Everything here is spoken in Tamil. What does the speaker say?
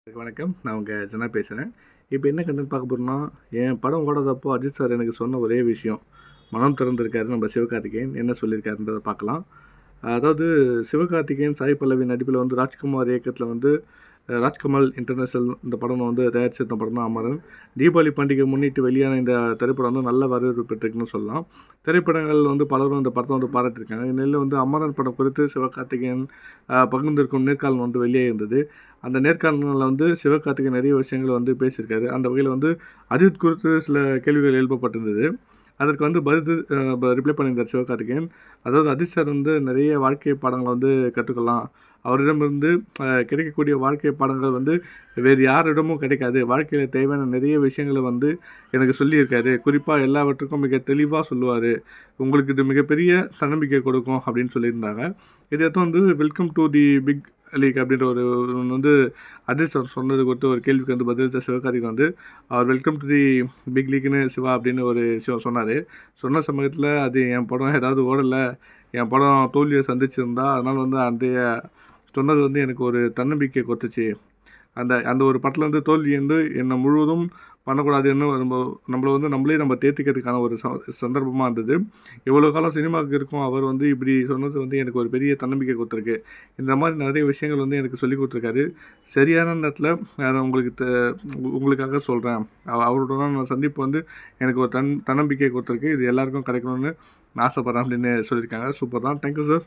வணக்கம். நான் உங்கள் ஜனா பேசுகிறேன். இப்போ என்ன கண்டென்ட் பார்க்க போகிறோம்னா, என் படம் ஓடாதப்போ அஜித் சார் எனக்கு சொன்ன ஒரே விஷயம், மனம் திறந்திருக்காரு நம்ம சிவகார்த்திகேயன். என்ன சொல்லியிருக்காருன்றதை பார்க்கலாம். அதாவது சிவகார்த்திகேயன், சாய் பல்லவி நடிப்பில் வந்து ராஜ்குமார் இயக்கத்தில் வந்து ராஜ்கமல் இன்டர்நேஷ்னல் இந்த படம் வந்து தயாரிச்சிருந்த படம் தான் அமரன். தீபாவளி பண்டிகை முன்னிட்டு வெளியான இந்த திரைப்படம் வந்து நல்ல வரவேற்பு பெற்றிருக்குன்னு சொல்லலாம். திரைப்படங்கள் வந்து பலரும் இந்த படத்தை வந்து பாராட்டியிருக்காங்க. இந்நிலையில் வந்து அமரன் படம் குறித்து சிவகார்த்திகேயன் பகிர்ந்திருக்கும் நேர்காணல் வந்து வெளியே இருந்தது. அந்த நேர்காணலில் வந்து சிவகார்த்திகேயன் நிறைய விஷயங்கள் வந்து பேசியிருக்காரு. அந்த வகையில் வந்து அஜித் குறித்து சில கேள்விகள் எழுப்பப்பட்டிருந்தது. அதற்கு வந்து ரிப்ளை பண்ணியிருந்தார் சிவகார்த்திகேயன். அதாவது அஜித் சார் வந்து நிறைய வாழ்க்கை பாடங்களை வந்து கற்றுக்கலாம். அவரிடமிருந்து கிடைக்கக்கூடிய வாழ்க்கை பாடங்கள் வந்து வேறு யாரிடமும் கிடைக்காது. வாழ்க்கையில் தேவையான நிறைய விஷயங்களை வந்து எனக்கு சொல்லியிருக்காரு. குறிப்பாக எல்லாவற்றுக்கும் மிக தெளிவாக சொல்லுவார். உங்களுக்கு இது மிகப்பெரிய தன்னம்பிக்கை கொடுக்கும் அப்படின்னு சொல்லியிருந்தாங்க. இதையடுத்து வந்து welcome to the big league அப்படின்ற ஒரு வந்து அஜித் சார் சொன்னது குறித்து ஒரு கேள்விக்கு வந்து பதிலளித்த சிவகார்த்திகேயன் வந்து அவர் வெல்கம் டு தி பிக் லீக்னு சிவா அப்படின்னு ஒரு விஷயம் சொன்னார். சொன்ன சமயத்தில் அது என் படம் ஏதாவது ஓடலை, என் படம் தோல்வியை சந்திச்சிருந்தா அதனால் வந்து அன்றைய சொன்னது வந்து எனக்கு ஒரு தன்னம்பிக்கை கொடுத்துச்சு. அந்த அந்த ஒரு படத்தில் வந்து தோல்வி வந்து என்னை முழுவதும் பண்ணக்கூடாதுன்னு நம்மளை வந்து நம்மளே நம்ம தேர்த்திக்கிறதுக்கான ஒரு சந்தர்ப்பமாக இருந்தது. இவ்வளோ காலம் சினிமாவுக்கு இருக்கும் அவர் வந்து இப்படி சொன்னது வந்து எனக்கு ஒரு பெரிய தன்னம்பிக்கை கொடுத்துருக்கு. இந்த மாதிரி நிறைய விஷயங்கள் வந்து எனக்கு சொல்லி கொடுத்துருக்காரு. சரியான நேரத்தில் நான் உங்களுக்காக சொல்கிறேன். அவரோட நான் சந்திப்பு வந்து எனக்கு ஒரு தன்னம்பிக்கை கொடுத்துருக்கு. இது எல்லாருக்கும் கிடைக்கணும்னு நான் ஆசைப்பட்றேன் அப்படின்னு சொல்லியிருக்காங்க. சூப்பர் தான். Thank you sir.